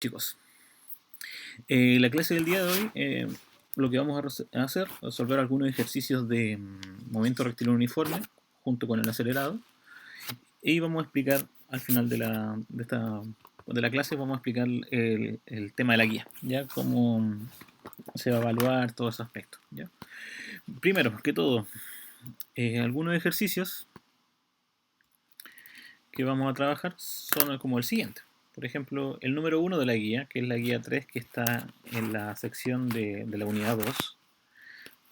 Chicos, la clase del día de hoy, lo que vamos a hacer es resolver algunos ejercicios de movimiento rectilíneo uniforme junto con el acelerado, y vamos a explicar al final de la clase, vamos a explicar el tema de la guía, ya cómo se va a evaluar todo ese aspecto, ¿ya? Primero que todo, algunos ejercicios que vamos a trabajar son como el siguiente. Por ejemplo, el número 1 de la guía, que es la guía 3, que está en la sección de la unidad 2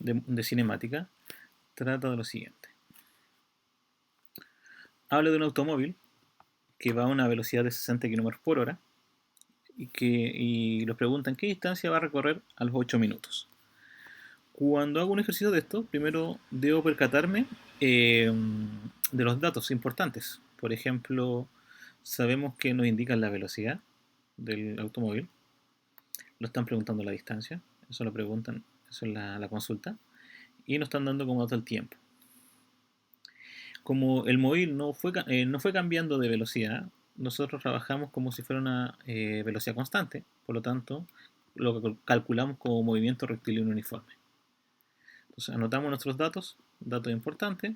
de cinemática, trata de lo siguiente. Habla de un automóvil que va a una velocidad de 60 km por hora y nos preguntan qué distancia va a recorrer a los 8 minutos. Cuando hago un ejercicio de esto, primero debo percatarme de los datos importantes. Por ejemplo, sabemos que nos indican la velocidad del automóvil. Lo están preguntando la distancia. Eso lo preguntan, eso es la consulta. Y nos están dando como dato el tiempo. Como el móvil no fue cambiando de velocidad, nosotros trabajamos como si fuera una velocidad constante. Por lo tanto, lo calculamos como movimiento rectilíneo uniforme. Entonces anotamos nuestros datos importantes,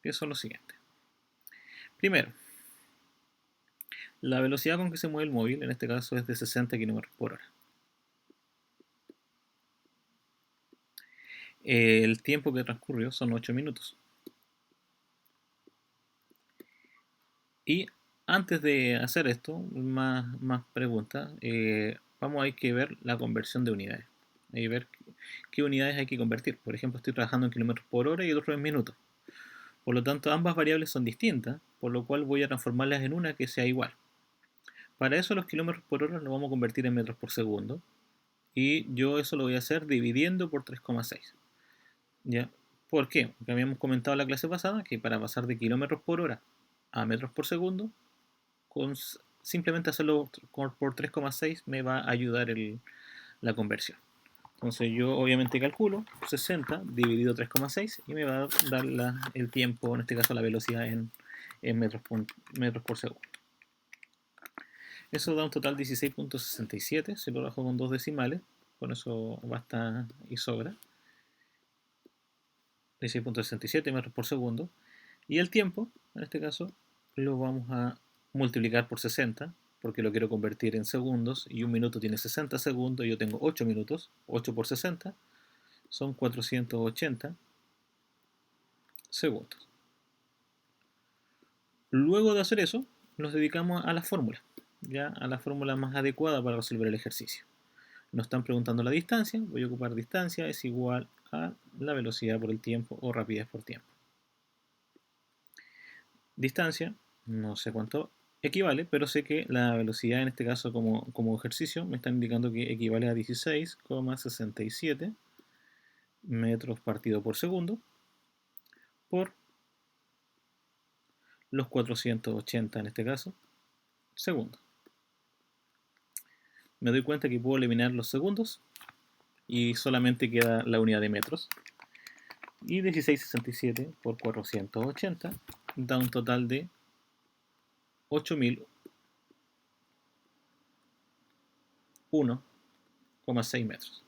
que son los siguientes. Primero, la velocidad con que se mueve el móvil, en este caso es de 60 km por hora. El tiempo que transcurrió son 8 minutos. Y antes de hacer esto, más preguntas, vamos a que ver la conversión de unidades. Hay que ver qué unidades hay que convertir. Por ejemplo, estoy trabajando en kilómetros por hora y el otro en minutos. Por lo tanto, ambas variables son distintas, por lo cual voy a transformarlas en una que sea igual. Para eso los kilómetros por hora los vamos a convertir en metros por segundo. Y yo eso lo voy a hacer dividiendo por 3,6. ¿Ya? ¿Por qué? Porque habíamos comentado en la clase pasada que para pasar de kilómetros por hora a metros por segundo, con simplemente hacerlo por 3,6 me va a ayudar la conversión. Entonces yo obviamente calculo 60 dividido 3,6 y me va a dar el tiempo, en este caso la velocidad en metros por segundo. Eso da un total de 16.67, si lo bajo con dos decimales, con eso basta y sobra. 16.67 metros por segundo. Y el tiempo, en este caso, lo vamos a multiplicar por 60, porque lo quiero convertir en segundos, y un minuto tiene 60 segundos, y yo tengo 8 minutos, 8 por 60, son 480 segundos. Luego de hacer eso, nos dedicamos a la fórmula, ya a la fórmula más adecuada para resolver el ejercicio. Nos están preguntando la distancia, voy a ocupar distancia es igual a la velocidad por el tiempo o rapidez por tiempo. Distancia, no sé cuánto equivale, pero sé que la velocidad en este caso como ejercicio me está indicando que equivale a 16,67 metros partido por segundo por los 480 en este caso segundos. Me doy cuenta que puedo eliminar los segundos y solamente queda la unidad de metros. Y 16,67 por 480 da un total de 8.001,6 metros,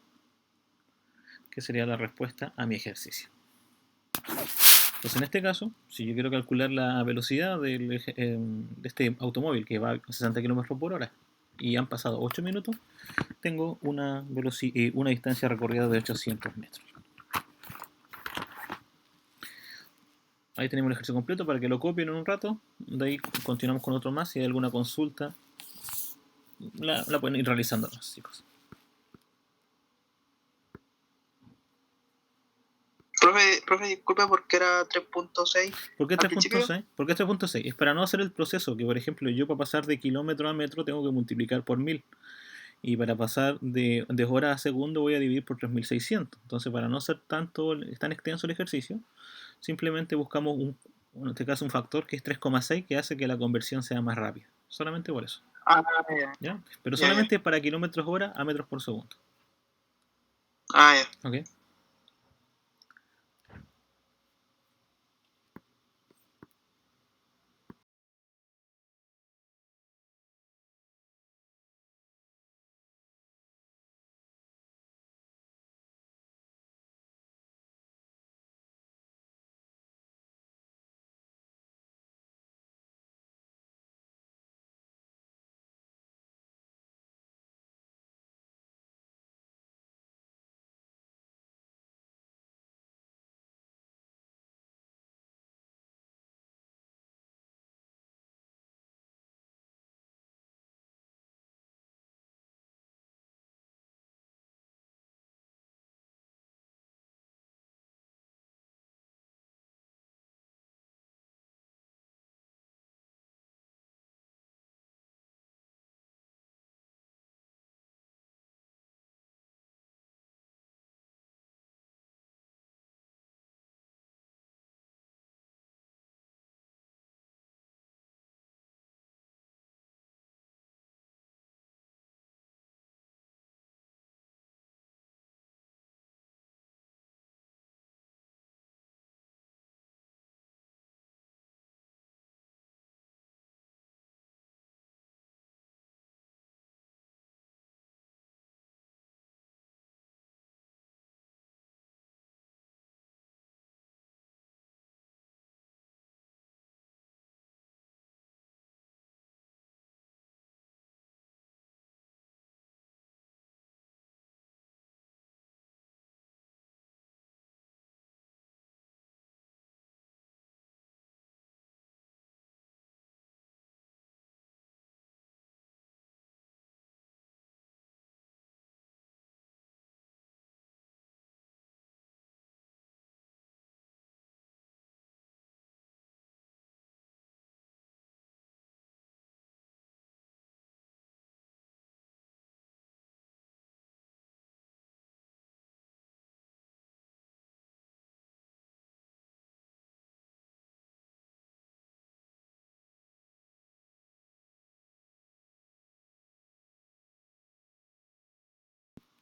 que sería la respuesta a mi ejercicio. Entonces en este caso, si yo quiero calcular la velocidad de este automóvil que va a 60 km por hora y han pasado 8 minutos, tengo una distancia recorrida de 800 metros. Ahí tenemos el ejercicio completo para que lo copien en un rato. De ahí continuamos con otro más. Si hay alguna consulta, la pueden ir realizando los chicos. Profe, disculpe, porque era 3.6 ¿Por qué al principio. 3.6? ¿Por qué 3.6? Es para no hacer el proceso que, por ejemplo, yo para pasar de kilómetro a metro tengo que multiplicar por 1000. Y para pasar de hora a segundo voy a dividir por 3600. Entonces, para no ser tan extenso el ejercicio, simplemente buscamos en este caso un factor que es 3,6 que hace que la conversión sea más rápida. Solamente por eso. Ah, ya. ¿Ya? Pero Ya, ya. solamente para kilómetros hora a metros por segundo. Ah, ya. ¿Ok?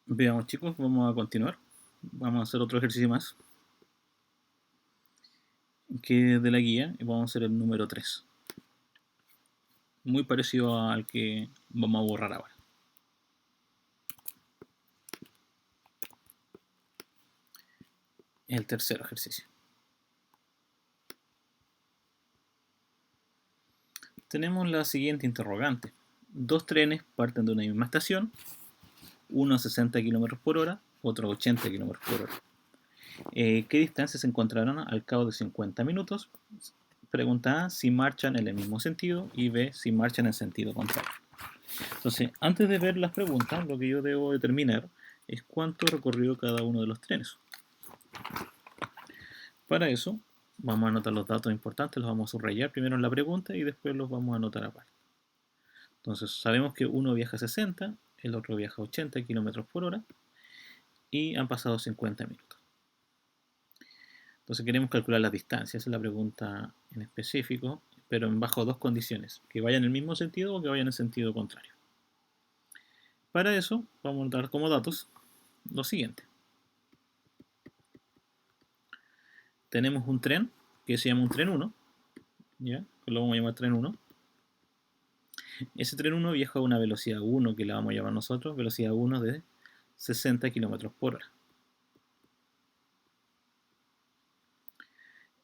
Veamos chicos, vamos a continuar. Vamos a hacer otro ejercicio más, que es de la guía, y vamos a hacer el número 3. Muy parecido al que vamos a borrar ahora. El tercer ejercicio. Tenemos la siguiente interrogante. Dos trenes parten de una misma estación, uno a 60 km por hora, otro a 80 km por hora. ¿Qué distancia se encontrarán al cabo de 50 minutos? Pregunta A, si marchan en el mismo sentido, y B, si marchan en sentido contrario. Entonces, antes de ver las preguntas, lo que yo debo determinar es cuánto recorrió cada uno de los trenes. Para eso, vamos a anotar los datos importantes, los vamos a subrayar primero en la pregunta y después los vamos a anotar aparte. Entonces, sabemos que uno viaja a 60, el otro viaja a 80 km por hora y han pasado 50 minutos. Entonces, queremos calcular las distancias, esa es la pregunta en específico, pero bajo dos condiciones, que vayan en el mismo sentido o que vayan en sentido contrario. Para eso, vamos a anotar como datos lo siguiente. Tenemos un tren que se llama un tren 1, ¿ya? Que lo vamos a llamar tren 1. Ese tren 1 viaja a una velocidad 1, que la vamos a llamar nosotros, velocidad 1 de 60 km por hora.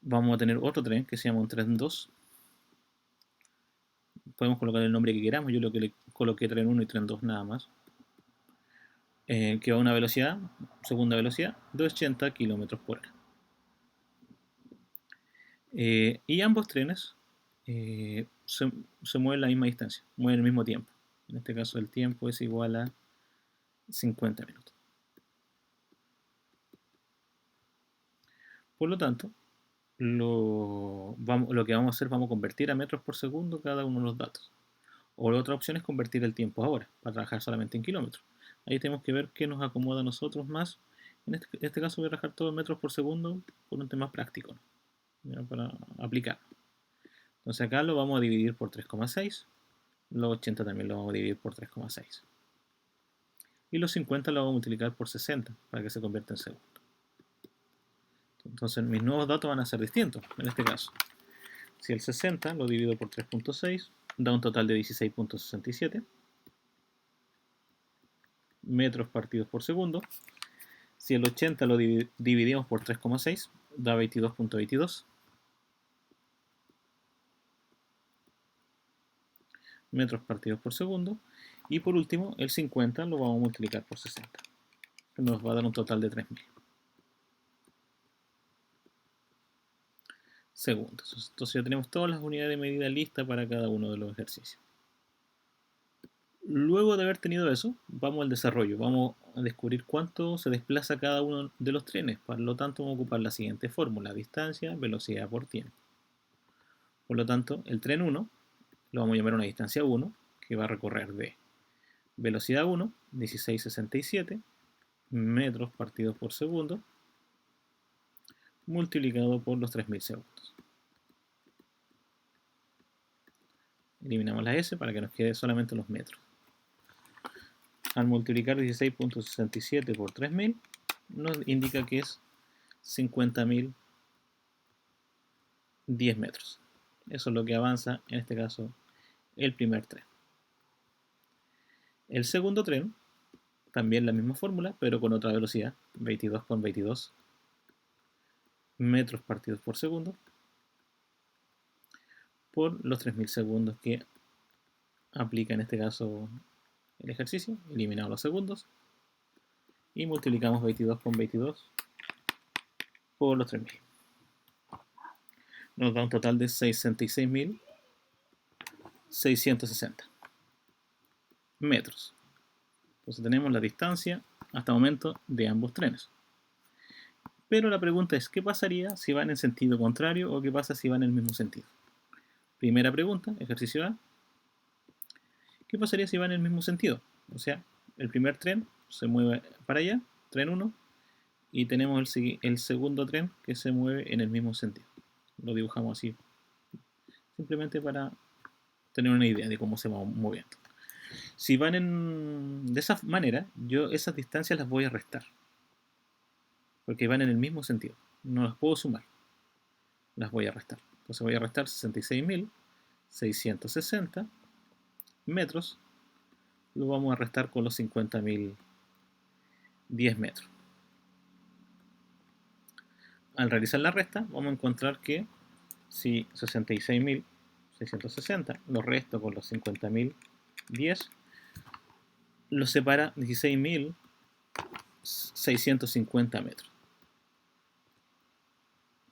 Vamos a tener otro tren que se llama un tren 2. Podemos colocar el nombre que queramos, yo lo que le coloqué tren 1 y tren 2 nada más. Que va a una velocidad, segunda velocidad, de 80 km por hora. Y ambos trenes se mueven la misma distancia, mueven el mismo tiempo. En este caso el tiempo es igual a 50 minutos. Por lo tanto, lo que vamos a hacer, vamos a convertir a metros por segundo cada uno de los datos. O la otra opción es convertir el tiempo ahora, para trabajar solamente en kilómetros. Ahí tenemos que ver qué nos acomoda a nosotros más. En este caso voy a trabajar todo en metros por segundo por un tema práctico, ¿no? Para aplicar. Entonces acá lo vamos a dividir por 3,6. Los 80 también lo vamos a dividir por 3,6. Y los 50 lo vamos a multiplicar por 60 para que se convierta en segundo. Entonces mis nuevos datos van a ser distintos en este caso. Si el 60 lo divido por 3,6 da un total de 16,67 metros partidos por segundo. Si el 80 lo dividimos por 3,6 da 22,22 metros partidos por segundo. Y por último, el 50 lo vamos a multiplicar por 60, que nos va a dar un total de 3.000 segundos. Entonces ya tenemos todas las unidades de medida listas para cada uno de los ejercicios. Luego de haber tenido eso, vamos al desarrollo. Vamos a descubrir cuánto se desplaza cada uno de los trenes. Por lo tanto, vamos a ocupar la siguiente fórmula: distancia, velocidad por tiempo. Por lo tanto, el tren 1 lo vamos a llamar una distancia 1, que va a recorrer de velocidad 1, 16,67 metros partidos por segundo, multiplicado por los 3.000 segundos. Eliminamos la S para que nos quede solamente los metros. Al multiplicar 16,67 por 3.000 nos indica que es 50.010 metros. Eso es lo que avanza, en este caso, el primer tren. El segundo tren, también la misma fórmula, pero con otra velocidad, 22,22 metros partidos por segundo, por los 3.000 segundos que aplica en este caso el ejercicio. Eliminamos los segundos y multiplicamos 22,22 por los 3.000. Nos da un total de 66.660 metros. Entonces tenemos la distancia hasta el momento de ambos trenes. Pero la pregunta es, ¿qué pasaría si van en sentido contrario o qué pasa si van en el mismo sentido? Primera pregunta, ejercicio A. ¿Qué pasaría si van en el mismo sentido? O sea, el primer tren se mueve para allá, tren 1, y tenemos el segundo tren que se mueve en el mismo sentido. Lo dibujamos así, simplemente para tener una idea de cómo se va moviendo. Si van de esa manera, yo esas distancias las voy a restar, porque van en el mismo sentido. No las puedo sumar, las voy a restar. Entonces voy a restar 66.660 metros, lo vamos a restar con los 50.010 metros. Al realizar la resta, vamos a encontrar que si 66.660 lo resto con los 50.010, lo separa 16.650 metros,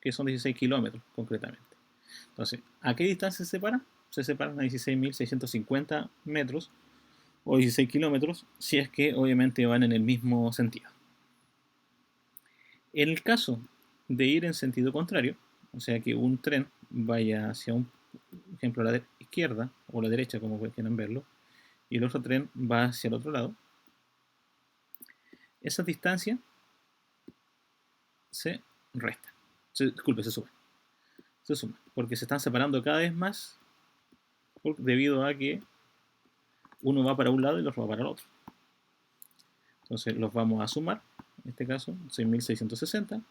que son 16 kilómetros concretamente. Entonces, ¿a qué distancia se separan? Se separan a 16.650 metros o 16 kilómetros, si es que obviamente van en el mismo sentido. En el caso de ir en sentido contrario, o sea que un tren vaya hacia un ejemplo, la izquierda o la derecha, como quieran verlo, y el otro tren va hacia el otro lado, esa distancia se resta. Disculpe, se suma. Se suma, porque se están separando cada vez más debido a que uno va para un lado y el otro va para el otro. Entonces los vamos a sumar, en este caso 6.660,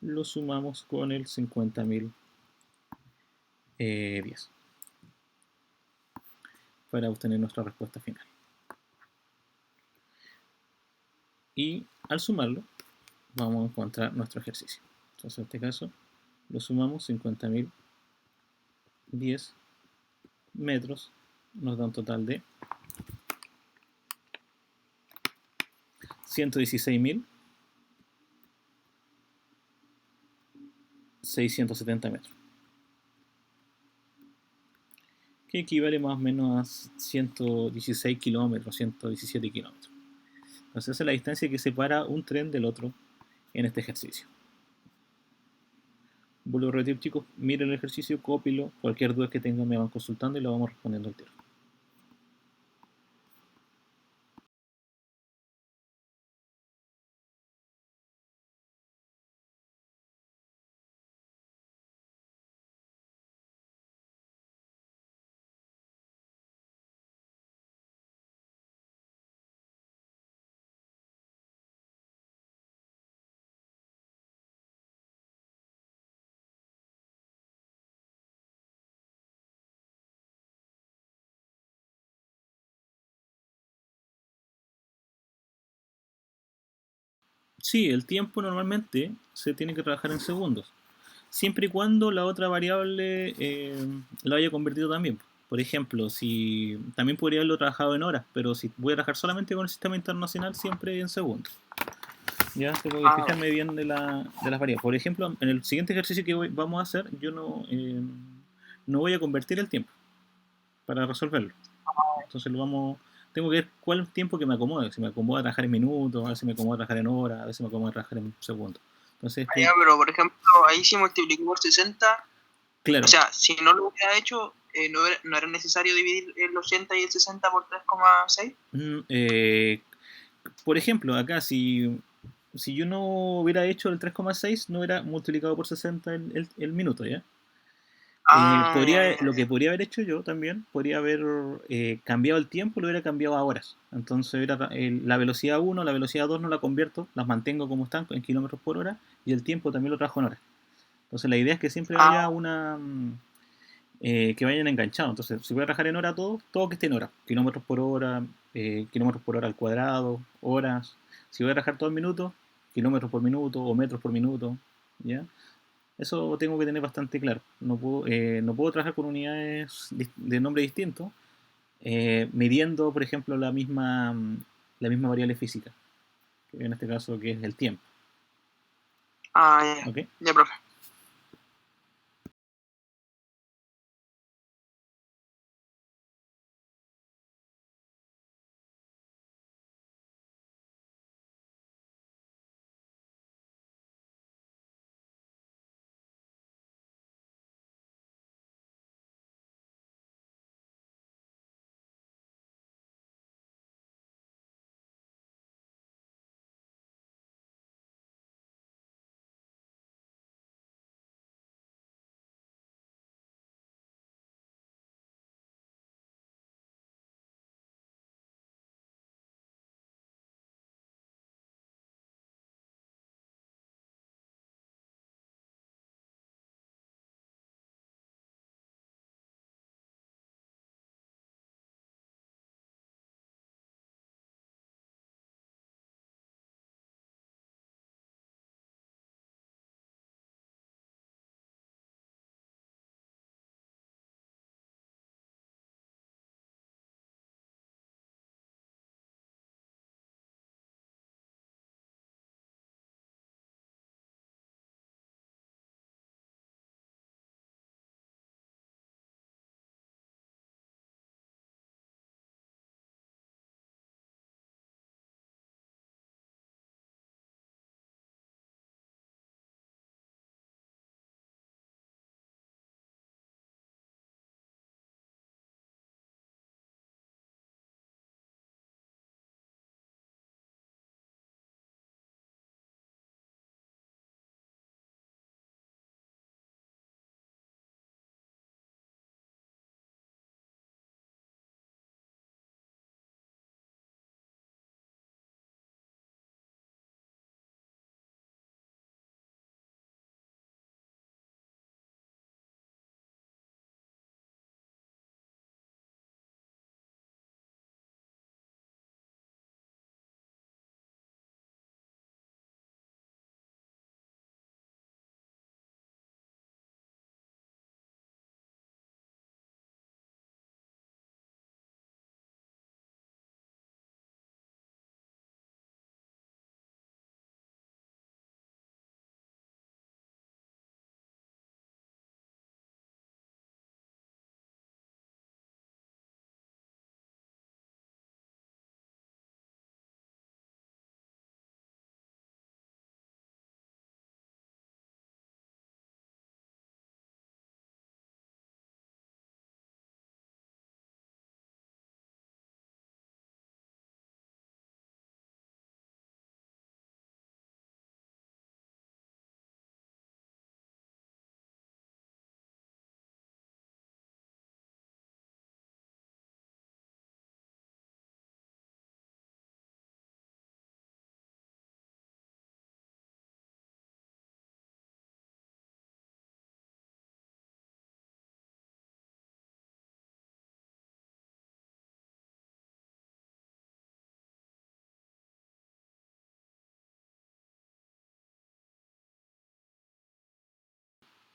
lo sumamos con el 50.010 para obtener nuestra respuesta final. Y al sumarlo, vamos a encontrar nuestro ejercicio. Entonces en este caso lo sumamos 50.010 metros, nos da un total de 116.670 metros, que equivale más o menos a 116 kilómetros, 117 kilómetros. Entonces esa es la distancia que separa un tren del otro en este ejercicio. Vuelvo a repetir, chicos, miren el ejercicio, cópienlo, cualquier duda que tengan me van consultando y lo vamos respondiendo al tiro. Sí, el tiempo normalmente se tiene que trabajar en segundos, siempre y cuando la otra variable la haya convertido también. Por ejemplo, si también podría haberlo trabajado en horas, pero si voy a trabajar solamente con el sistema internacional, siempre en segundos. Ya tengo que fijarme bien de las variables. Por ejemplo, en el siguiente ejercicio que vamos a hacer, yo no voy a convertir el tiempo para resolverlo. Entonces tengo que ver cuál es el tiempo que me acomode. Si me acomoda trabajar en minutos, a veces me acomoda trabajar en horas, a veces me acomoda trabajar en segundos. Entonces, pero por ejemplo, ahí si multiplico por 60, claro. O sea, si no lo hubiera hecho, no era necesario dividir el 80 y el 60 por 3,6. Por ejemplo, acá si yo no hubiera hecho el 3,6, no hubiera multiplicado por 60 el minuto, ¿ya? Lo que podría haber hecho yo también, podría haber cambiado el tiempo, lo hubiera cambiado a horas. Entonces la velocidad 1, la velocidad 2 no la convierto, las mantengo como están en kilómetros por hora y el tiempo también lo trabajo en horas. Entonces la idea es que siempre haya que vayan enganchados. Entonces si voy a trabajar en hora todo que esté en hora. Kilómetros por hora al cuadrado, horas. Si voy a trabajar todo en minutos, kilómetros por minuto o metros por minuto, ¿ya? Eso tengo que tener bastante claro. No puedo trabajar con unidades de nombre distinto, midiendo, por ejemplo, la misma variable física, que en este caso que es el tiempo. Ya. ¿Ok? Ya, profe.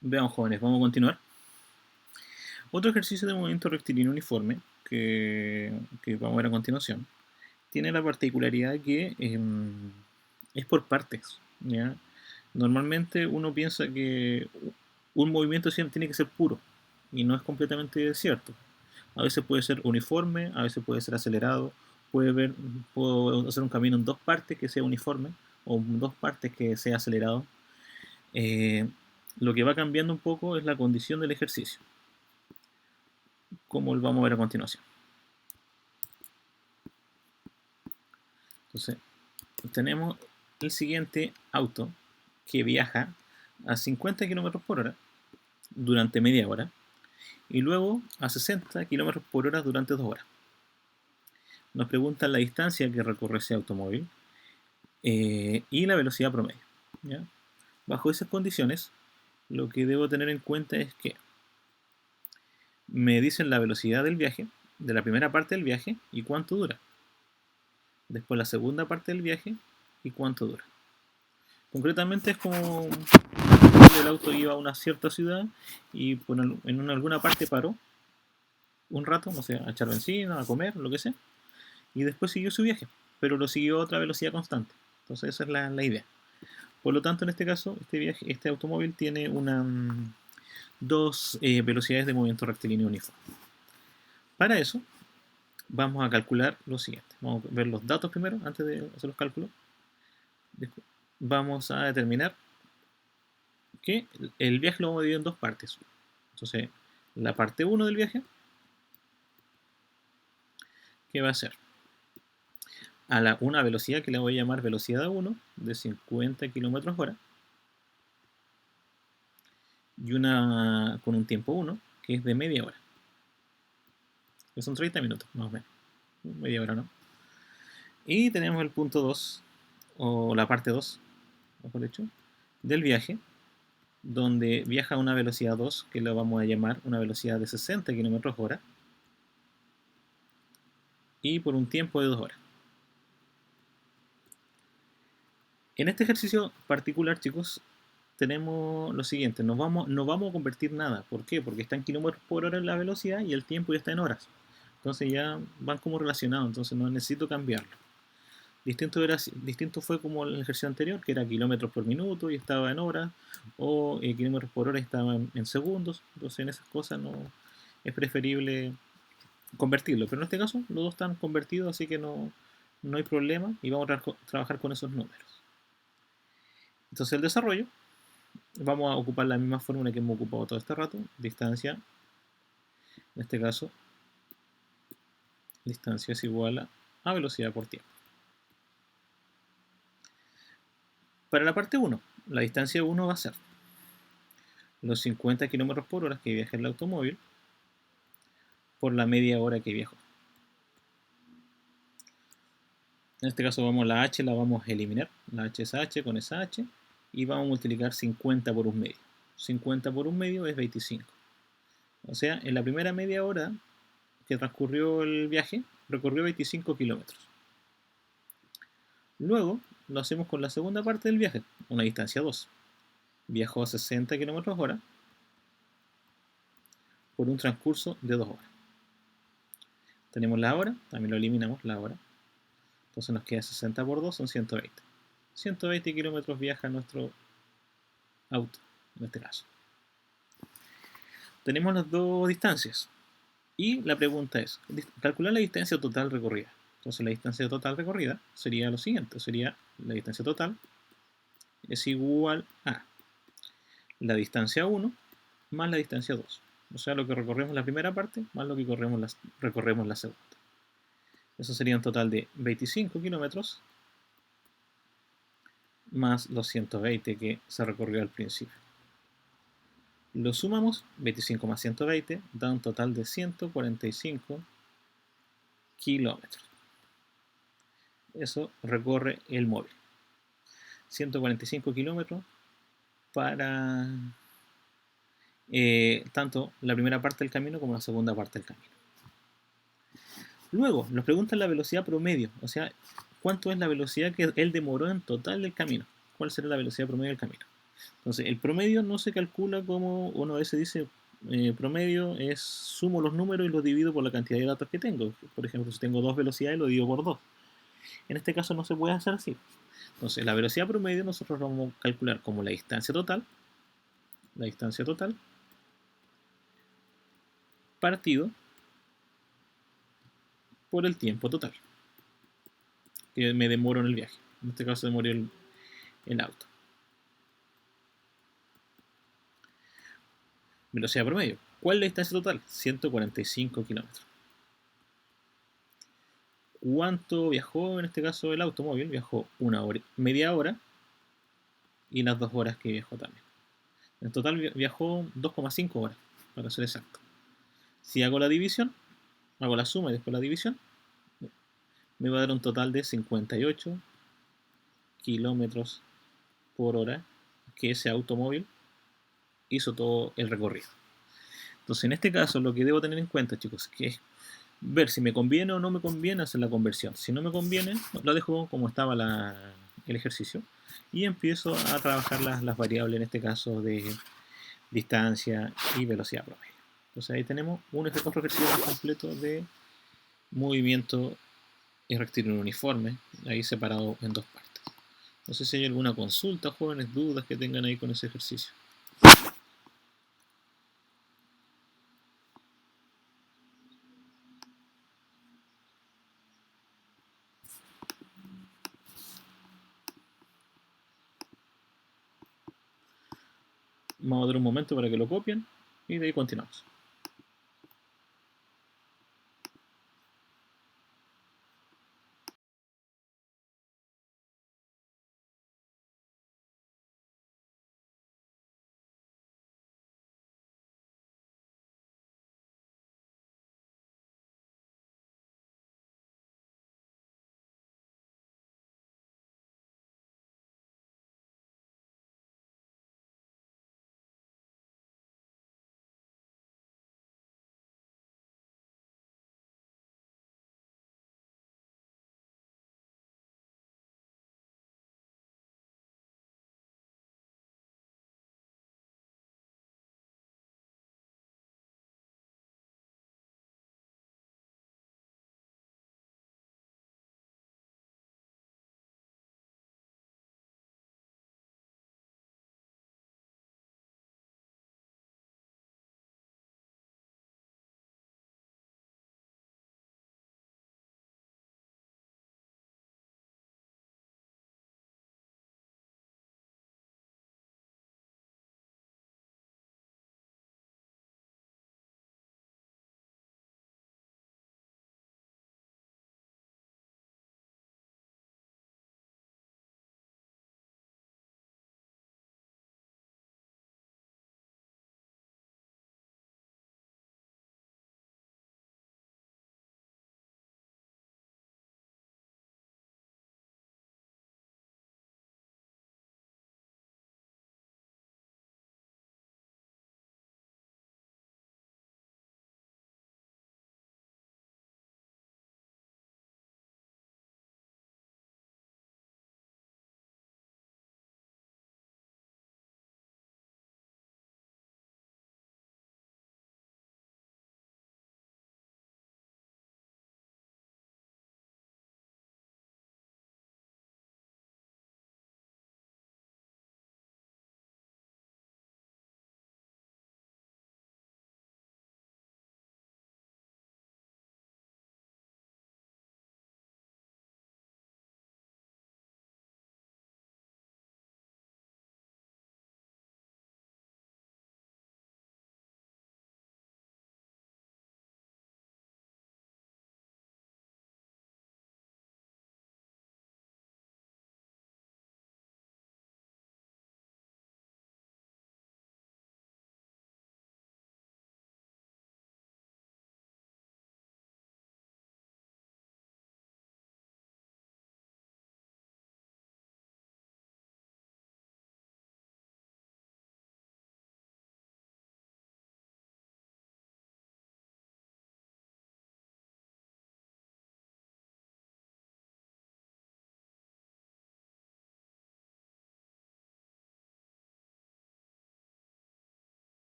Veamos, jóvenes, vamos a continuar. Otro ejercicio de movimiento rectilíneo uniforme que vamos a ver a continuación tiene la particularidad que es por partes, ¿ya? Normalmente uno piensa que un movimiento siempre tiene que ser puro y no es completamente cierto. A veces puede ser uniforme, a veces puede ser acelerado, puedo hacer un camino en dos partes que sea uniforme o en dos partes que sea acelerado. Eh, lo que va cambiando un poco es la condición del ejercicio, como lo vamos a ver a continuación. Entonces, tenemos el siguiente auto que viaja a 50 km por hora durante media hora y luego a 60 km por hora durante 2 horas. Nos preguntan la distancia que recorre ese automóvil y la velocidad promedio, ¿ya? Bajo esas condiciones, lo que debo tener en cuenta es que me dicen la velocidad del viaje, de la primera parte del viaje y cuánto dura. Después la segunda parte del viaje y cuánto dura. Concretamente es como el auto iba a una cierta ciudad y en alguna parte paró un rato, no sé, a echar benzina, a comer, lo que sea, y después siguió su viaje, pero lo siguió a otra velocidad constante. Entonces esa es la idea. Por lo tanto, en este caso, este automóvil tiene dos velocidades de movimiento rectilíneo uniforme. Para eso, vamos a calcular lo siguiente. Vamos a ver los datos primero, antes de hacer los cálculos. Vamos a determinar que el viaje lo vamos a dividir en dos partes. Entonces, la parte 1 del viaje, ¿qué va a ser? A una velocidad que le voy a llamar velocidad 1 de 50 km hora y una con un tiempo 1 que es de media hora, que son 30 minutos más o menos, media hora, ¿no? Y tenemos el punto 2 o la parte 2, mejor dicho, del viaje, donde viaja a una velocidad 2 que lo vamos a llamar una velocidad de 60 km hora y por un tiempo de 2 horas. En este ejercicio particular, chicos, tenemos lo siguiente, no vamos a convertir nada. ¿Por qué? Porque está en kilómetros por hora la velocidad y el tiempo ya está en horas. Entonces ya van como relacionados, entonces no necesito cambiarlo. Distinto fue como el ejercicio anterior, que era kilómetros por minuto y estaba en horas, o kilómetros por hora y estaba en segundos. Entonces en esas cosas no es preferible convertirlo. Pero en este caso los dos están convertidos, así que no hay problema y vamos a trabajar con esos números. Entonces el desarrollo, vamos a ocupar la misma fórmula que hemos ocupado todo este rato, distancia, en este caso, distancia es igual a velocidad por tiempo. Para la parte 1, la distancia 1 va a ser los 50 km por hora que viaja el automóvil por la media hora que viajó. En este caso vamos la h la vamos a eliminar, la h es h con esa h, y vamos a multiplicar 50 por un medio. 50 por un medio es 25. O sea, en la primera media hora que transcurrió el viaje, recorrió 25 kilómetros. Luego lo hacemos con la segunda parte del viaje, una distancia 2. Viajó a 60 km hora por un transcurso de 2 horas. Tenemos la hora, también lo eliminamos, la hora. Entonces nos queda 60 por 2, son 120. 120 kilómetros viaja nuestro auto, en este caso. Tenemos las dos distancias. Y la pregunta es, calcular la distancia total recorrida. Entonces la distancia total recorrida sería lo siguiente, sería la distancia total es igual a la distancia 1 más la distancia 2. O sea, lo que recorremos la primera parte más lo que recorremos la segunda. Eso sería un total de 25 kilómetros más los 120 que se recorrió al principio. Lo sumamos, 25 más 120 da un total de 145 kilómetros. Eso recorre el móvil. 145 kilómetros para tanto la primera parte del camino como la segunda parte del camino. Luego nos preguntan la velocidad promedio, o sea, cuánto es la velocidad que él demoró en total del camino. ¿Cuál será la velocidad promedio del camino? Entonces, el promedio no se calcula como uno a veces dice, promedio es sumo los números y los divido por la cantidad de datos que tengo. Por ejemplo, si tengo dos velocidades, lo divido por dos. En este caso no se puede hacer así. Entonces, la velocidad promedio nosotros lo vamos a calcular como la distancia total partido por el tiempo total que me demoro en el viaje. En este caso demoré el auto. Velocidad promedio. ¿Cuál es la distancia total? 145 kilómetros. ¿Cuánto viajó en este caso el automóvil? Viajó una hora, media hora y las 2 horas que viajó también. En total viajó 2,5 horas, para ser exacto. Si hago la división, hago la suma y después la división, me va a dar un total de 58 kilómetros por hora que ese automóvil hizo todo el recorrido. Entonces, en este caso, lo que debo tener en cuenta, chicos, que es ver si me conviene o no me conviene hacer la conversión. Si no me conviene, lo dejo como estaba el ejercicio y empiezo a trabajar las variables, en este caso de distancia y velocidad promedio. Entonces ahí tenemos otro ejercicio más completo de movimiento y rectilíneo uniforme, ahí separado en dos partes. No sé si hay alguna consulta, jóvenes, dudas que tengan ahí con ese ejercicio. Vamos a dar un momento para que lo copien y de ahí continuamos.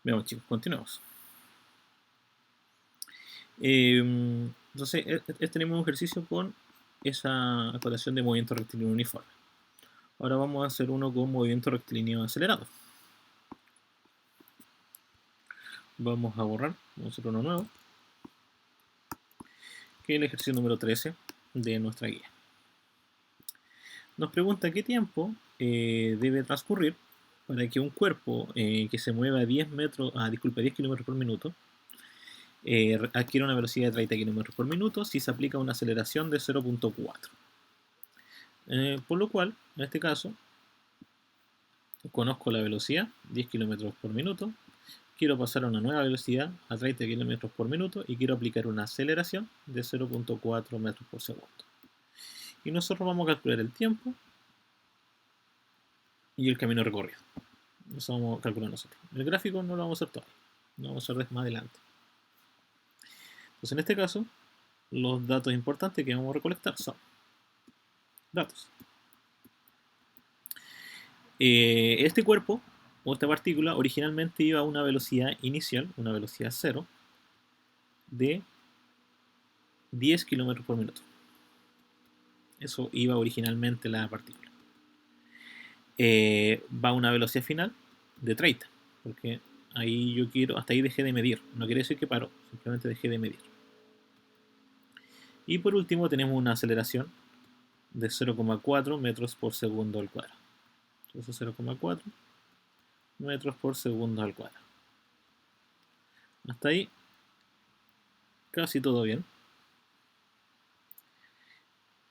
Veamos, chicos, continuamos. Entonces, tenemos un ejercicio con esa acotación de movimiento rectilíneo uniforme. Ahora vamos a hacer uno con movimiento rectilíneo acelerado. Vamos a borrar, vamos a hacer uno nuevo, que es el ejercicio número 13 de nuestra guía. Nos pregunta qué tiempo debe transcurrir para que un cuerpo que se mueva a 10 km por minuto adquiera una velocidad de 30 km por minuto si se aplica una aceleración de 0.4. Por lo cual, en este caso, conozco la velocidad, 10 km por minuto, quiero pasar a una nueva velocidad a 30 km por minuto y quiero aplicar una aceleración de 0.4 metros por segundo. Y nosotros vamos a calcular el tiempo y el camino recorrido. Eso vamos a calcular nosotros. El gráfico no lo vamos a hacer todavía, lo vamos a hacer más adelante. Entonces, en este caso, los datos importantes que vamos a recolectar son datos. Este cuerpo o esta partícula originalmente iba a una velocidad inicial, una velocidad cero, de 10 km por minuto. Eso iba originalmente la partícula. Va a una velocidad final de 30, porque ahí yo quiero, hasta ahí dejé de medir. No quiere decir que paró, simplemente dejé de medir. Y por último tenemos una aceleración de 0,4 metros por segundo al cuadrado. Entonces 0,4 metros por segundo al cuadrado. Hasta ahí casi todo bien.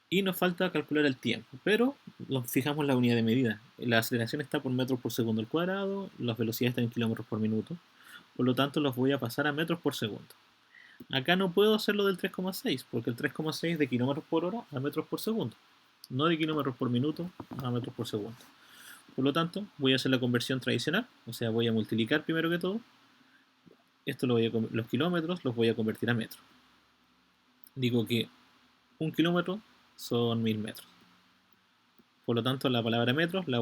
Y nos falta calcular el tiempo, pero nos fijamos la unidad de medida. La aceleración está por metros por segundo al cuadrado, las velocidades están en kilómetros por minuto, por lo tanto los voy a pasar a metros por segundo. Acá no puedo hacerlo del 3,6, porque el 3,6 es de kilómetros por hora a metros por segundo, no de kilómetros por minuto a metros por segundo. Por lo tanto, voy a hacer la conversión tradicional, o sea, voy a multiplicar primero que todo. Esto los kilómetros los voy a convertir a metros. Digo que un kilómetro son 1000 metros. Por lo tanto, la palabra metros la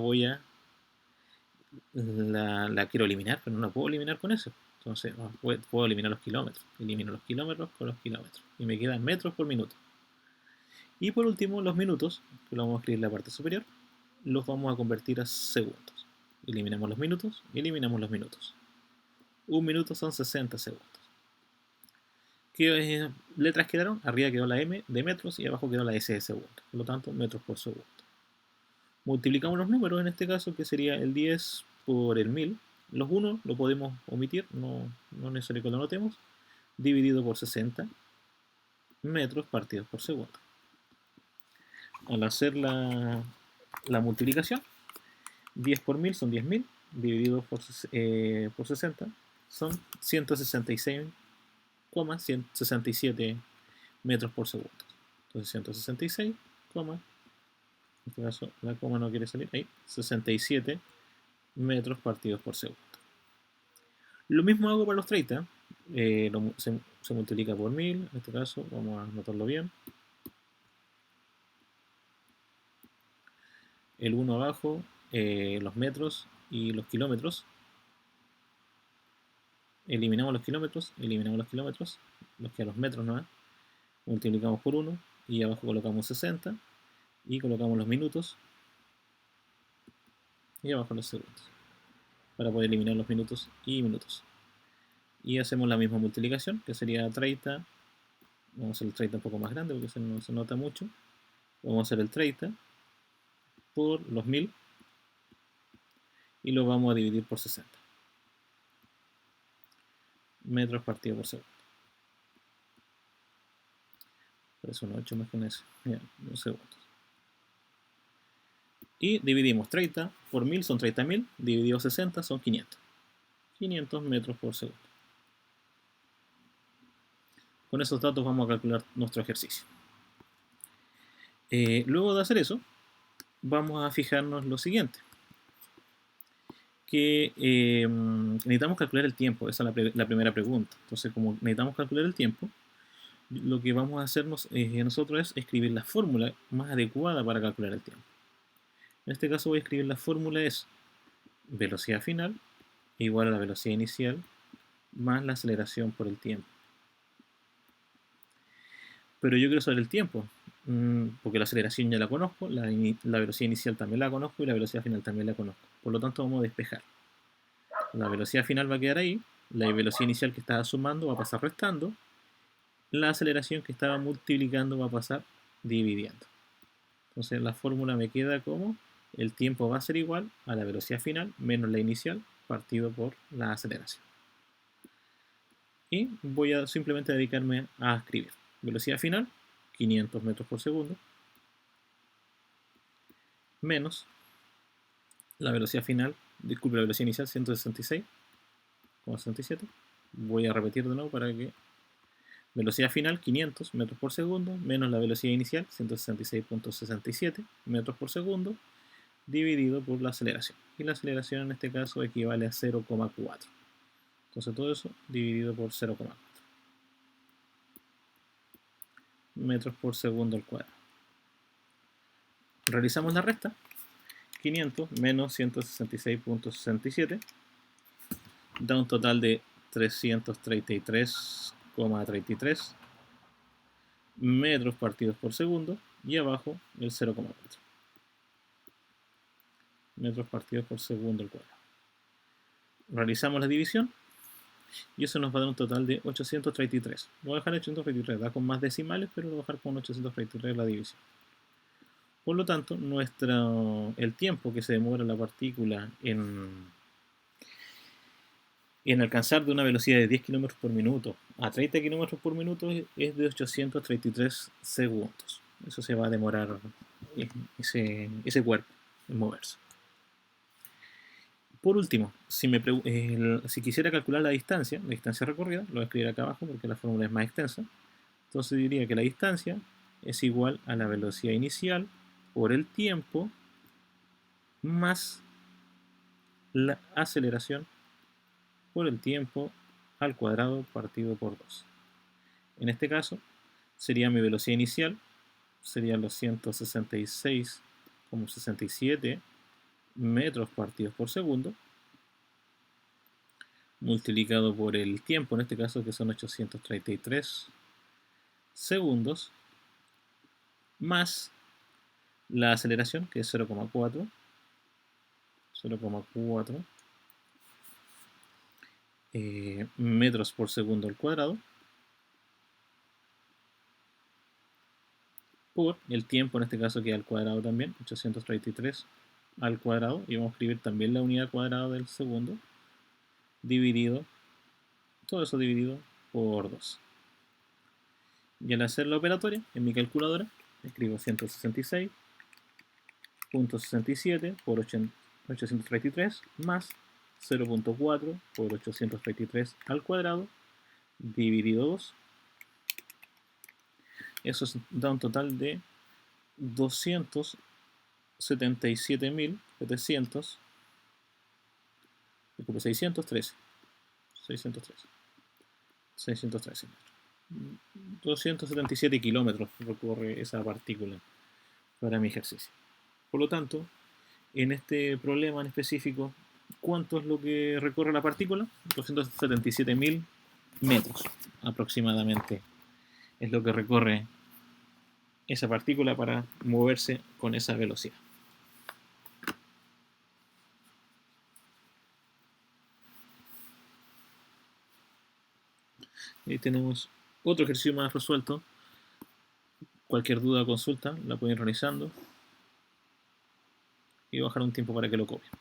quiero eliminar, pero no la puedo eliminar con eso. Entonces, puedo eliminar los kilómetros. Elimino los kilómetros con los kilómetros. Y me quedan metros por minuto. Y por último, los minutos, que lo vamos a escribir en la parte superior, los vamos a convertir a segundos. Eliminamos los minutos y eliminamos los minutos. Un minuto son 60 segundos. ¿Qué letras quedaron? Arriba quedó la M de metros y abajo quedó la S de segundo. Por lo tanto, metros por segundo. Multiplicamos los números en este caso, que sería el 10 por el 1000. Los 1 lo podemos omitir, no es necesario que lo anotemos. Dividido por 60 metros partidos por segundo. Al hacer la multiplicación, 10 por 1000 son 10.000, dividido por 60 son 166,167 metros por segundo. Entonces 166, en este caso la coma no quiere salir, ahí, 67 metros partidos por segundo. Lo mismo hago para los 30, se multiplica por 1000, en este caso vamos a anotarlo bien. El 1 abajo, los metros y los kilómetros. Eliminamos los kilómetros, nos quedan los metros nomás. Multiplicamos por 1 y abajo colocamos 60 y colocamos los minutos y abajo los segundos para poder eliminar los minutos y minutos. Y hacemos la misma multiplicación, que sería 30. Vamos a hacer el 30 un poco más grande porque se nota mucho. Vamos a hacer el 30 por los 1000 y lo vamos a dividir por 60 metros partido por segundo. Por eso no he hecho más con eso. Mira, 2 segundos. Y dividimos 30 por 1000 son 30.000, dividido 60 son 500. 500 metros por segundo. Con esos datos vamos a calcular nuestro ejercicio. Luego de hacer eso, vamos a fijarnos lo siguiente. Que necesitamos calcular el tiempo, esa es la primera pregunta. Entonces, como necesitamos calcular el tiempo, lo que vamos a hacer nosotros es escribir la fórmula más adecuada para calcular el tiempo. En este caso voy a escribir la fórmula es velocidad final igual a la velocidad inicial más la aceleración por el tiempo. Pero yo quiero saber el tiempo, porque la aceleración ya la conozco, la velocidad inicial también la conozco y la velocidad final también la conozco. Por lo tanto, vamos a despejar. La velocidad final va a quedar ahí, la velocidad inicial que estaba sumando va a pasar restando, la aceleración que estaba multiplicando va a pasar dividiendo. Entonces la fórmula me queda como el tiempo va a ser igual a la velocidad final menos la inicial partido por la aceleración. Y voy a simplemente dedicarme a escribir. Velocidad final, 500 metros por segundo, menos la velocidad final, disculpe, la velocidad inicial, 166,67. Voy a repetir de nuevo para que velocidad final 500 metros por segundo menos la velocidad inicial 166,67 metros por segundo dividido por la aceleración. Y la aceleración en este caso equivale a 0,4. Entonces todo eso dividido por 0,4 metros por segundo al cuadrado. Realizamos la resta. 500 menos 166,67 da un total de 333,33 metros partidos por segundo y abajo el 0,4 metros partidos por segundo al cuadrado. Realizamos la división y eso nos va a dar un total de 833. Lo voy a dejar en 833, da con más decimales, pero lo voy a dejar con 833 la división. Por lo tanto, el tiempo que se demora la partícula en alcanzar de una velocidad de 10 km por minuto a 30 km por minuto es de 833 segundos. Eso se va a demorar ese cuerpo en moverse. Por último, si quisiera calcular la distancia recorrida, lo voy a escribir acá abajo porque la fórmula es más extensa. Entonces diría que la distancia es igual a la velocidad inicial por el tiempo más la aceleración por el tiempo al cuadrado partido por 2. En este caso, sería mi velocidad inicial, serían los 166,67 metros partidos por segundo, multiplicado por el tiempo, en este caso que son 833 segundos, más la aceleración, que es 0,4 metros por segundo al cuadrado, por el tiempo, en este caso que al cuadrado también, 833 al cuadrado, y vamos a escribir también la unidad cuadrada del segundo, dividido, todo eso dividido por 2. Y al hacer la operatoria, en mi calculadora, escribo 166,67 por 833 más 0,4 por 833 al cuadrado dividido 2. Eso da un total de 277.700, 613 277 kilómetros recorre esa partícula para mi ejercicio. Por lo tanto, en este problema en específico, ¿cuánto es lo que recorre la partícula? 277.000 metros aproximadamente es lo que recorre esa partícula para moverse con esa velocidad. Ahí tenemos otro ejercicio más resuelto. Cualquier duda o consulta la pueden ir realizando y bajar un tiempo para que lo copien.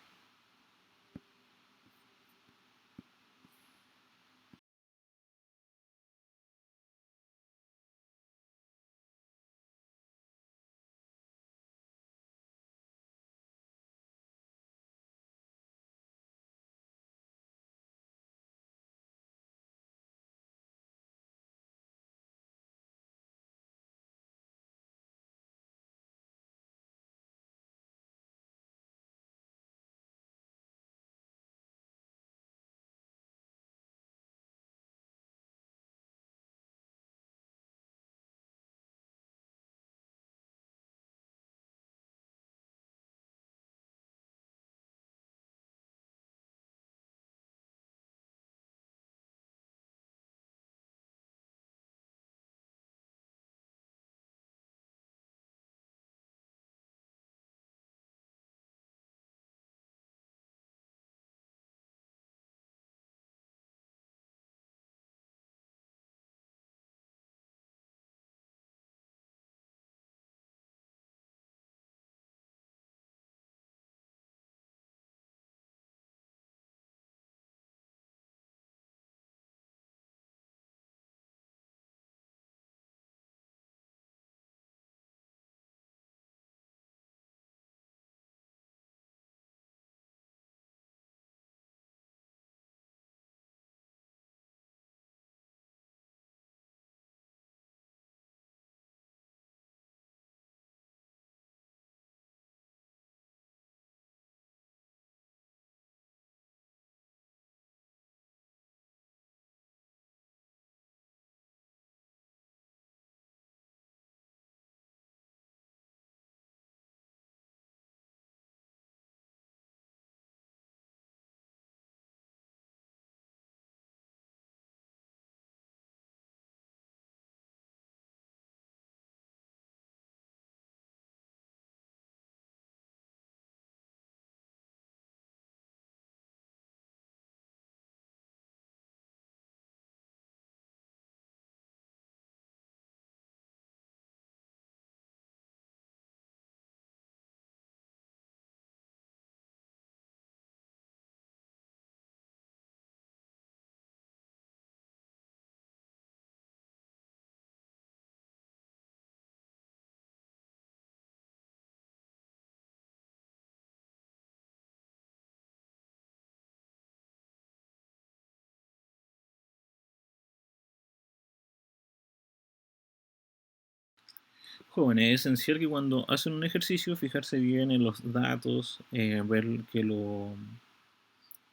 Jóvenes, es esencial que cuando hacen un ejercicio fijarse bien en los datos, ver que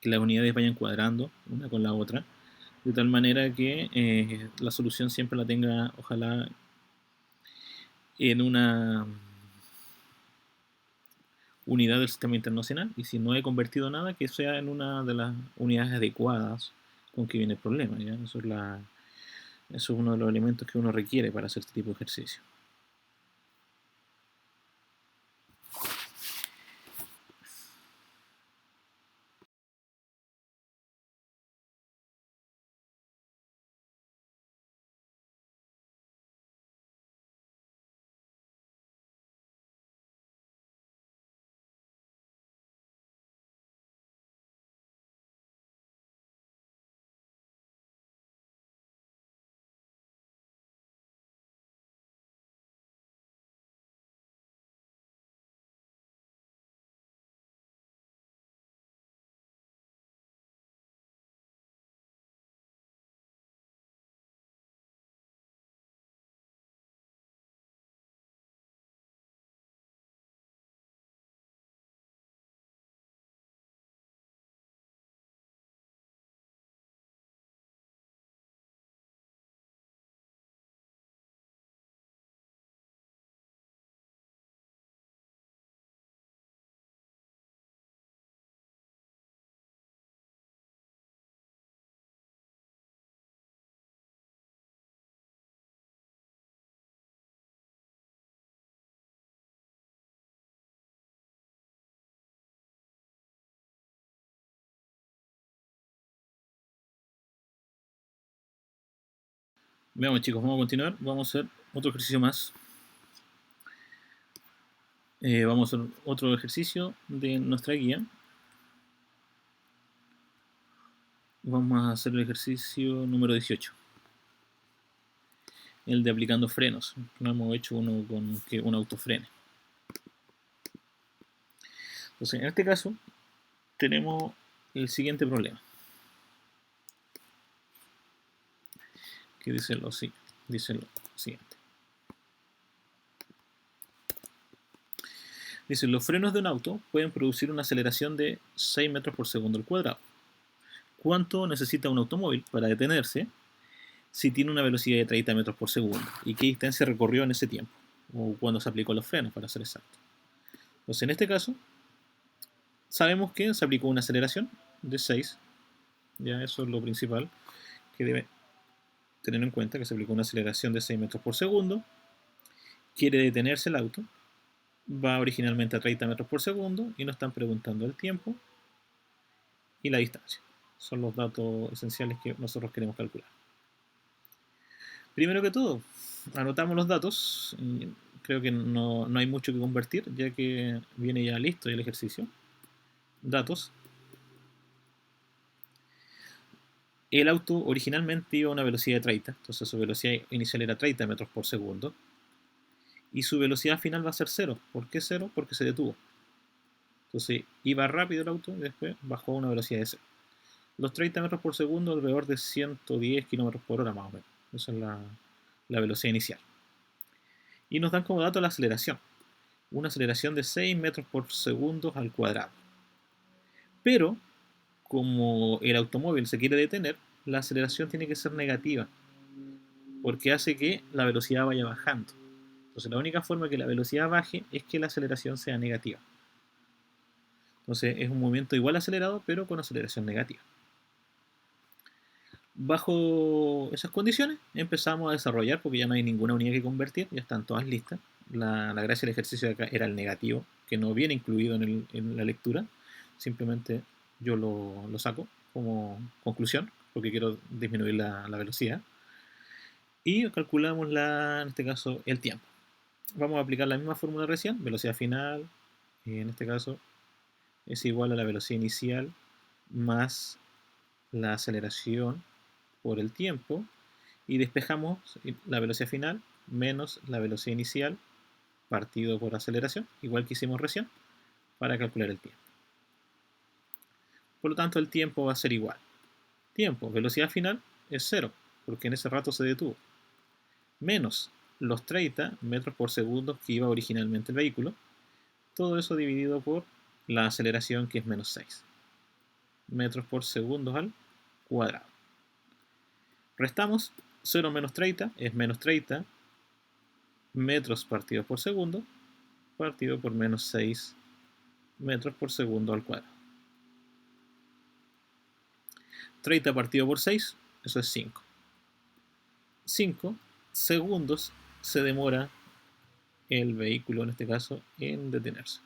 las unidades vayan cuadrando una con la otra, de tal manera que la solución siempre la tenga, ojalá, en una unidad del sistema internacional, y si no he convertido nada, que sea en una de las unidades adecuadas con que viene el problema. ¿Ya? Eso es uno de los elementos que uno requiere para hacer este tipo de ejercicio. Veamos, chicos, vamos a continuar. Vamos a hacer otro ejercicio más. Vamos a hacer otro ejercicio de nuestra guía. Vamos a hacer el ejercicio número 18. El de aplicando frenos. No hemos hecho uno con que un auto frene. Entonces, en este caso, tenemos el siguiente problema. Que dice lo siguiente. Dice, los frenos de un auto pueden producir una aceleración de 6 metros por segundo al cuadrado. ¿Cuánto necesita un automóvil para detenerse si tiene una velocidad de 30 metros por segundo? ¿Y qué distancia recorrió en ese tiempo? O cuando se aplicó los frenos, para ser exacto. Entonces, en este caso, sabemos que se aplicó una aceleración de 6. Ya eso es lo principal que debe tener en cuenta, que se aplicó una aceleración de 6 metros por segundo. Quiere detenerse el auto. Va originalmente a 30 metros por segundo y nos están preguntando el tiempo y la distancia. Son los datos esenciales que nosotros queremos calcular. Primero que todo, anotamos los datos. Creo que no hay mucho que convertir, ya que viene ya listo el ejercicio. Datos. El auto originalmente iba a una velocidad de 30, entonces su velocidad inicial era 30 metros por segundo. Y su velocidad final va a ser 0. ¿Por qué 0? Porque se detuvo. Entonces iba rápido el auto y después bajó a una velocidad de 0. Los 30 metros por segundo alrededor de 110 kilómetros por hora más o menos. Esa es la velocidad inicial. Y nos dan como dato la aceleración. Una aceleración de 6 metros por segundo al cuadrado. Pero, como el automóvil se quiere detener, la aceleración tiene que ser negativa, porque hace que la velocidad vaya bajando. Entonces, la única forma que la velocidad baje es que la aceleración sea negativa. Entonces, es un movimiento igual acelerado, pero con aceleración negativa. Bajo esas condiciones empezamos a desarrollar, porque ya no hay ninguna unidad que convertir, ya están todas listas. La gracia del ejercicio de acá era el negativo, que no viene incluido en la lectura, simplemente yo lo saco como conclusión, porque quiero disminuir la velocidad. Y calculamos, en este caso, el tiempo. Vamos a aplicar la misma fórmula recién, velocidad final, en este caso, es igual a la velocidad inicial más la aceleración por el tiempo, y despejamos la velocidad final menos la velocidad inicial partido por aceleración, igual que hicimos recién, para calcular el tiempo. Por lo tanto, el tiempo va a ser igual. Tiempo, velocidad final es 0, porque en ese rato se detuvo. Menos los 30 metros por segundo que iba originalmente el vehículo. Todo eso dividido por la aceleración, que es menos 6 metros por segundo al cuadrado. Restamos 0 menos 30 es menos 30 metros partido por segundo partido por menos 6 metros por segundo al cuadrado. 30 partido por 6, eso es 5. 5 segundos se demora el vehículo, en este caso, en detenerse.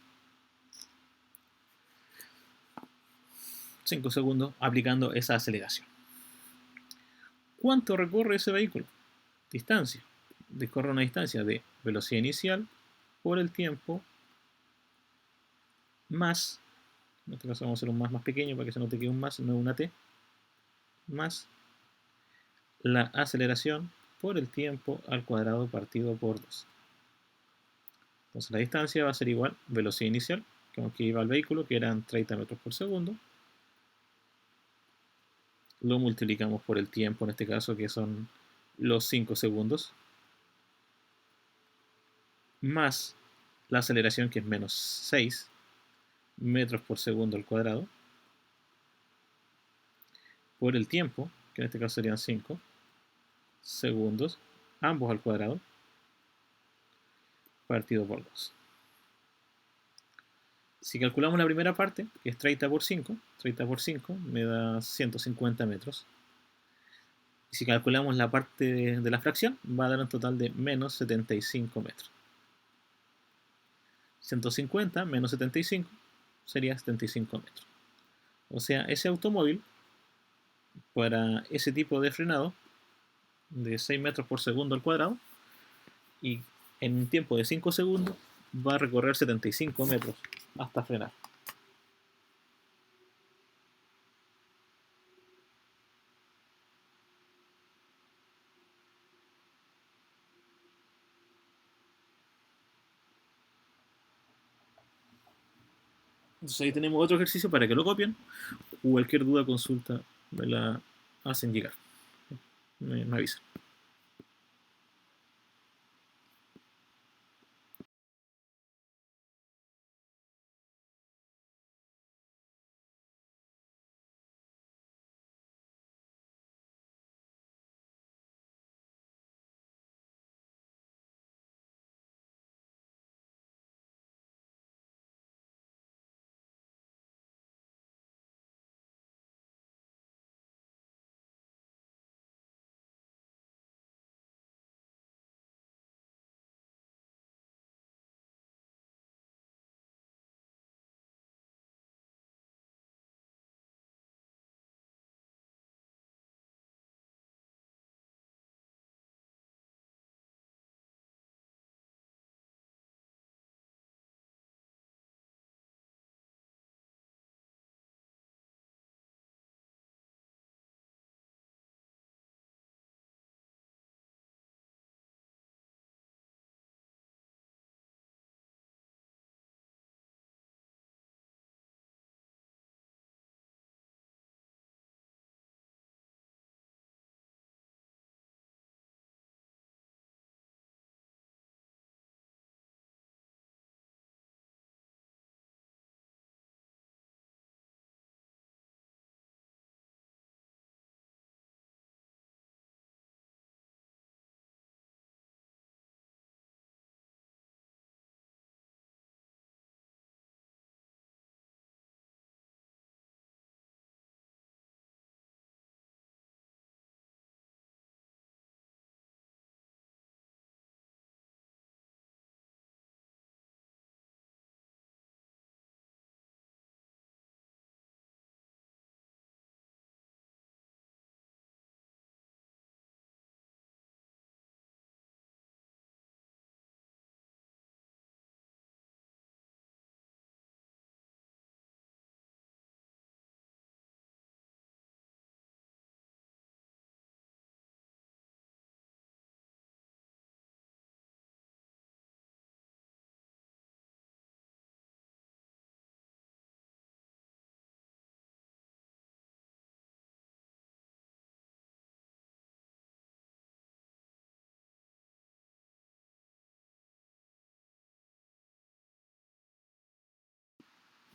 5 segundos aplicando esa aceleración. ¿Cuánto recorre ese vehículo? Distancia. Recorre una distancia de velocidad inicial por el tiempo más, en este caso vamos a hacer un más pequeño para que se note que es un más, no es una t, más la aceleración por el tiempo al cuadrado partido por 2. Entonces la distancia va a ser igual velocidad inicial, que iba al vehículo, que eran 30 metros por segundo, lo multiplicamos por el tiempo, en este caso, que son los 5 segundos, más la aceleración, que es menos 6 metros por segundo al cuadrado, por el tiempo, que en este caso serían 5 segundos, ambos al cuadrado, partido por 2. Si calculamos la primera parte, que es 30 por 5 me da 150 metros. Y si calculamos la parte de la fracción, va a dar un total de menos 75 metros. 150 menos 75 sería 75 metros. O sea, ese automóvil, para ese tipo de frenado, de 6 metros por segundo al cuadrado, y en un tiempo de 5 segundos, va a recorrer 75 metros hasta frenar. Entonces ahí tenemos otro ejercicio para que lo copien. Cualquier duda, consulta, me la hacen llegar. Me avisan.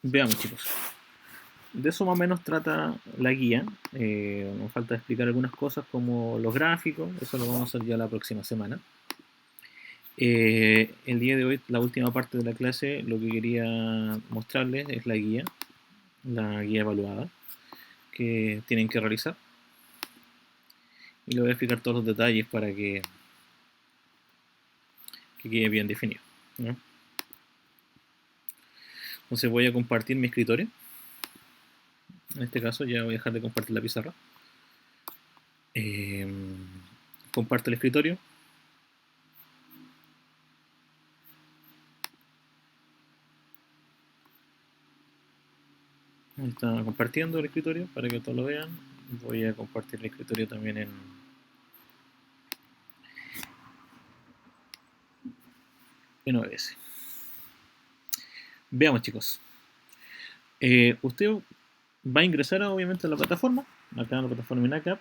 Veamos, chicos. De eso más o menos trata la guía. Nos falta explicar algunas cosas como los gráficos, eso lo vamos a hacer ya la próxima semana. El día de hoy, la última parte de la clase, lo que quería mostrarles es la guía evaluada que tienen que realizar. Y les voy a explicar todos los detalles para que quede bien definido, ¿no? Entonces voy a compartir mi escritorio. En este caso ya voy a dejar de compartir la pizarra. Comparto el escritorio. Está compartiendo el escritorio para que todos lo vean. Voy a compartir el escritorio también en OBS. Veamos, chicos. Usted va a ingresar obviamente a la plataforma, acá en la plataforma INACAP.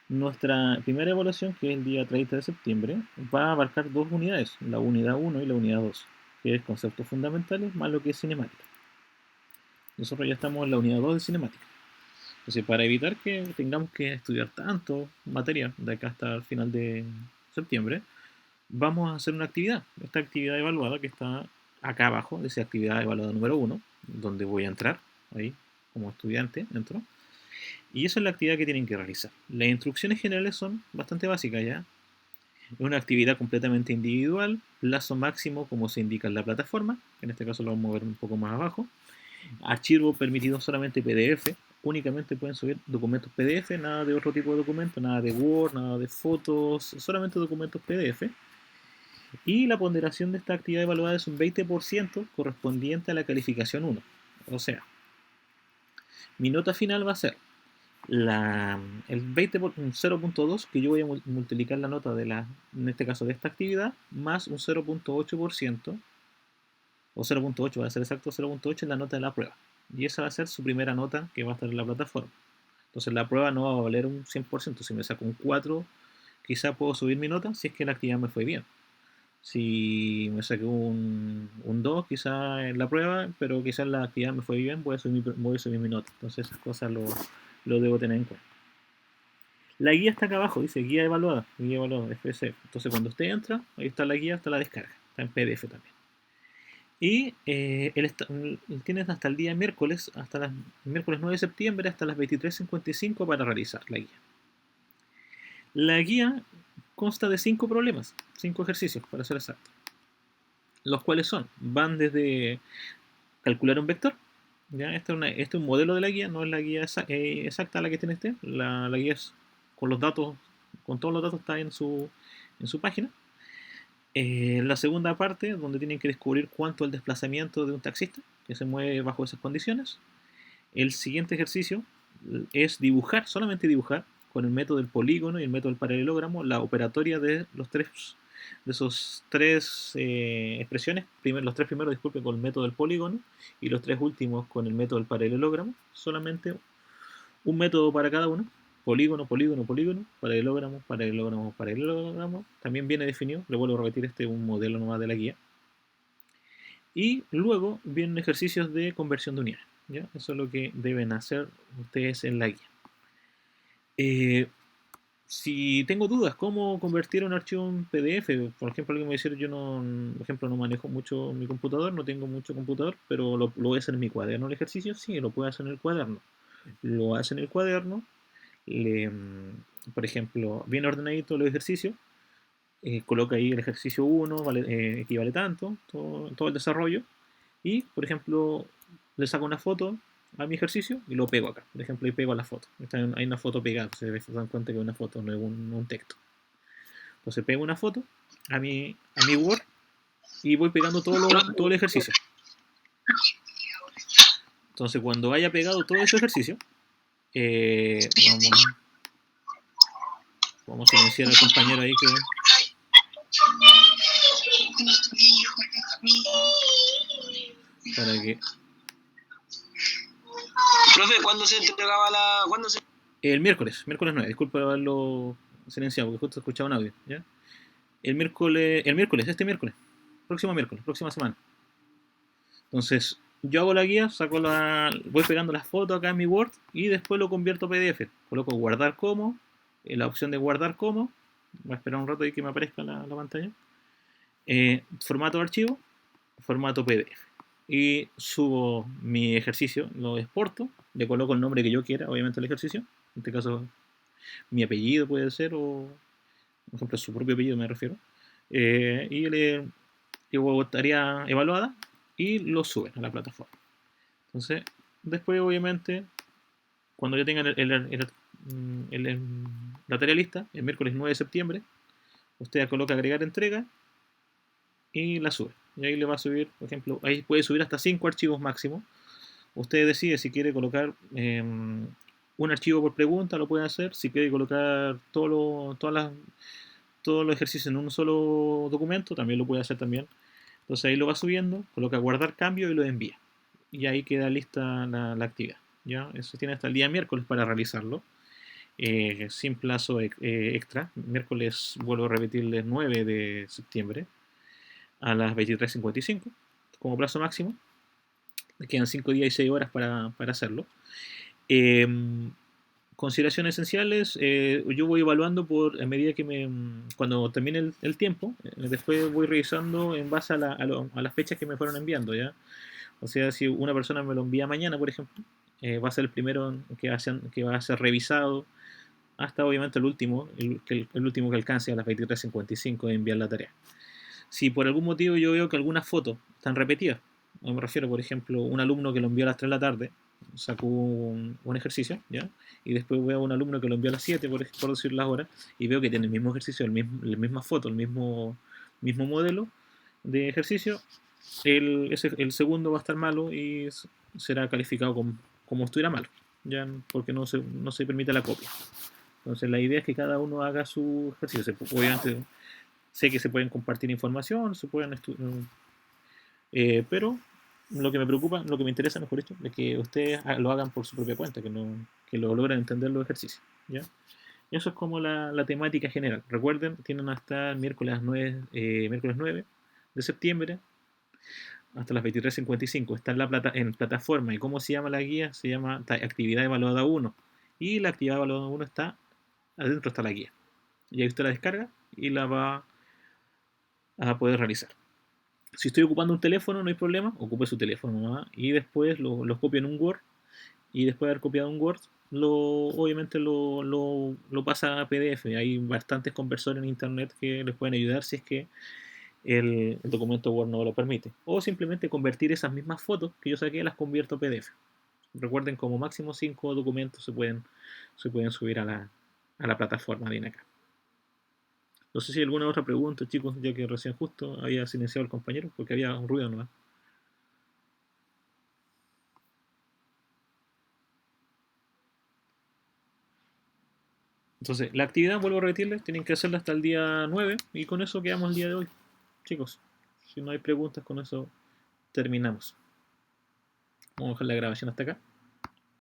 Nuestra primera evaluación, que es el día 30 de septiembre, va a abarcar dos unidades, la unidad 1 y la unidad 2, que es conceptos fundamentales más lo que es cinemática. Nosotros ya estamos en la unidad 2 de cinemática. Entonces, para evitar que tengamos que estudiar tanto materia de acá hasta el final de septiembre, vamos a hacer una actividad. Esta actividad evaluada que está acá abajo, dice actividad evaluada número 1, donde voy a entrar, ahí, como estudiante, entro. Y esa es la actividad que tienen que realizar. Las instrucciones generales son bastante básicas ya. Es una actividad completamente individual, plazo máximo como se indica en la plataforma, en este caso lo vamos a ver un poco más abajo. Archivo permitido solamente PDF, únicamente pueden subir documentos PDF, nada de otro tipo de documentos, nada de Word, nada de fotos, solamente documentos PDF. Y la ponderación de esta actividad evaluada es un 20% correspondiente a la calificación 1. O sea, mi nota final va a ser el 20 por 0.2, que yo voy a multiplicar la nota en este caso de esta actividad, más un 0.8%, o 0.8 va a ser exacto, 0.8 es la nota de la prueba. Y esa va a ser su primera nota que va a estar en la plataforma. Entonces la prueba no va a valer un 100%. Si me saco un 4, quizá puedo subir mi nota si es que la actividad me fue bien. Si me saqué un 2 quizá en la prueba, pero quizás la actividad me fue bien, voy a subir mi nota. Entonces esas cosas lo debo tener en cuenta. La guía está acá abajo, dice guía evaluada, FS. Entonces cuando usted entra, ahí está la guía, está la descarga, está en PDF también. Y tienes hasta el día miércoles, miércoles 9 de septiembre, hasta las 23:55 para realizar la guía. La guía consta de 5 problemas, 5 ejercicios, para ser exacto. Los cuales van desde calcular un vector. ¿Ya? Este es un modelo de la guía, no es la guía exacta la que tiene este. La guía es con los datos, con todos los datos está en su página. La segunda parte, donde tienen que descubrir cuánto es el desplazamiento de un taxista que se mueve bajo esas condiciones. El siguiente ejercicio es dibujar, solamente dibujar, con el método del polígono y el método del paralelogramo, la operatoria de esos tres expresiones. Los tres primeros, disculpen, con el método del polígono y los tres últimos con el método del paralelogramo. Solamente un método para cada uno. Polígono, polígono, polígono, paralelogramo, paralelogramo, paralelogramo. También viene definido, le vuelvo a repetir, este es un modelo nomás de la guía. Y luego vienen ejercicios de conversión de unidades. ¿Ya? Eso es lo que deben hacer ustedes en la guía. Si tengo dudas, ¿cómo convertir un archivo en PDF? Por ejemplo, alguien me dice, yo no, por ejemplo, no manejo mucho mi computador, no tengo mucho computador, pero lo voy a hacer en mi cuaderno el ejercicio. Sí, lo puede hacer en el cuaderno. Lo hace en el cuaderno. Por ejemplo, bien ordenadito los ejercicios. Coloca ahí el ejercicio 1, equivale tanto, todo el desarrollo. Y, por ejemplo, le saco una foto a mi ejercicio y lo pego acá. Por ejemplo, y pego la foto. Hay una foto pegada, se dan cuenta que es una foto, no es un texto. Entonces pego una foto a mi Word y voy pegando todo el ejercicio. Entonces cuando haya pegado todo ese ejercicio, vamos a silenciar al compañero ahí que... para que... Profe, ¿cuándo se entregaba la...? El miércoles 9, disculpe haberlo silenciado porque justo escuchaba un audio, ¿ya? Este miércoles, próxima semana. Entonces, yo hago la guía, voy pegando las fotos acá en mi Word y después lo convierto a PDF. Coloco guardar como, la opción de guardar como, voy a esperar un rato ahí que me aparezca la pantalla. Formato de archivo, formato PDF. Y subo mi ejercicio, lo exporto, le coloco el nombre que yo quiera, obviamente el ejercicio. En este caso, mi apellido puede ser, o por ejemplo, su propio apellido me refiero. Y le digo tarea evaluada y lo suben a la plataforma. Entonces, después, obviamente, cuando ya tengan la tarea lista, el miércoles 9 de septiembre, usted coloca agregar entrega y la sube. Y ahí le va a subir, por ejemplo, ahí puede subir hasta 5 archivos máximo. Usted decide si quiere colocar un archivo por pregunta, lo puede hacer. Si quiere colocar todos los ejercicios en un solo documento, también lo puede hacer también. Entonces ahí lo va subiendo, coloca guardar cambio y lo envía. Y ahí queda lista la actividad. ¿Ya? Eso tiene hasta el día miércoles para realizarlo. Sin plazo extra. Miércoles, vuelvo a repetirles, 9 de septiembre a las 23:55 como plazo máximo. Quedan 5 días y 6 horas para hacerlo. Eh, Consideraciones esenciales, yo voy evaluando a medida que cuando termine el tiempo, después voy revisando en base a las fechas que me fueron enviando, ¿ya? O sea, si una persona me lo envía mañana, por ejemplo, va a ser el primero que va a ser revisado hasta obviamente el último, el último que alcance a las 23:55 de enviar la tarea. Si por algún motivo yo veo que algunas fotos están repetidas, me refiero, por ejemplo, un alumno que lo envió a las 3 de la tarde, sacó un ejercicio, ¿ya? Y después veo a un alumno que lo envió a las 7, por decir las horas, y veo que tiene el mismo ejercicio, la misma foto, mismo modelo de ejercicio, el segundo va a estar malo y será calificado como estuviera malo, ¿ya? Porque no se permite la copia. Entonces la idea es que cada uno haga su ejercicio. Obviamente sé que se pueden compartir información, pero lo que me preocupa, lo que me interesa, mejor dicho, es que ustedes lo hagan por su propia cuenta, que lo logren entender los ejercicios. ¿Ya? Eso es como la temática general. Recuerden, tienen hasta el miércoles 9 de septiembre hasta las 23:55. Está en plataforma. ¿Y cómo se llama la guía? Se llama Actividad Evaluada 1. Y la actividad evaluada 1 adentro está la guía. Y ahí usted la descarga y la va a poder realizar. Si estoy ocupando un teléfono, no hay problema, ocupe su teléfono nomás, y después lo copio en un Word, y después de haber copiado un Word, obviamente lo pasa a PDF. Hay bastantes conversores en internet que les pueden ayudar si es que el documento Word no lo permite. O simplemente convertir esas mismas fotos que yo saqué, las convierto a PDF. Recuerden, como máximo 5 documentos se pueden subir a la plataforma de INACA. No sé si hay alguna otra pregunta, chicos, ya que recién justo había silenciado al compañero porque había un ruido nomás. Entonces, la actividad, vuelvo a repetirles, tienen que hacerla hasta el día 9 y con eso quedamos el día de hoy. Chicos, si no hay preguntas, con eso terminamos. Vamos a dejar la grabación hasta acá.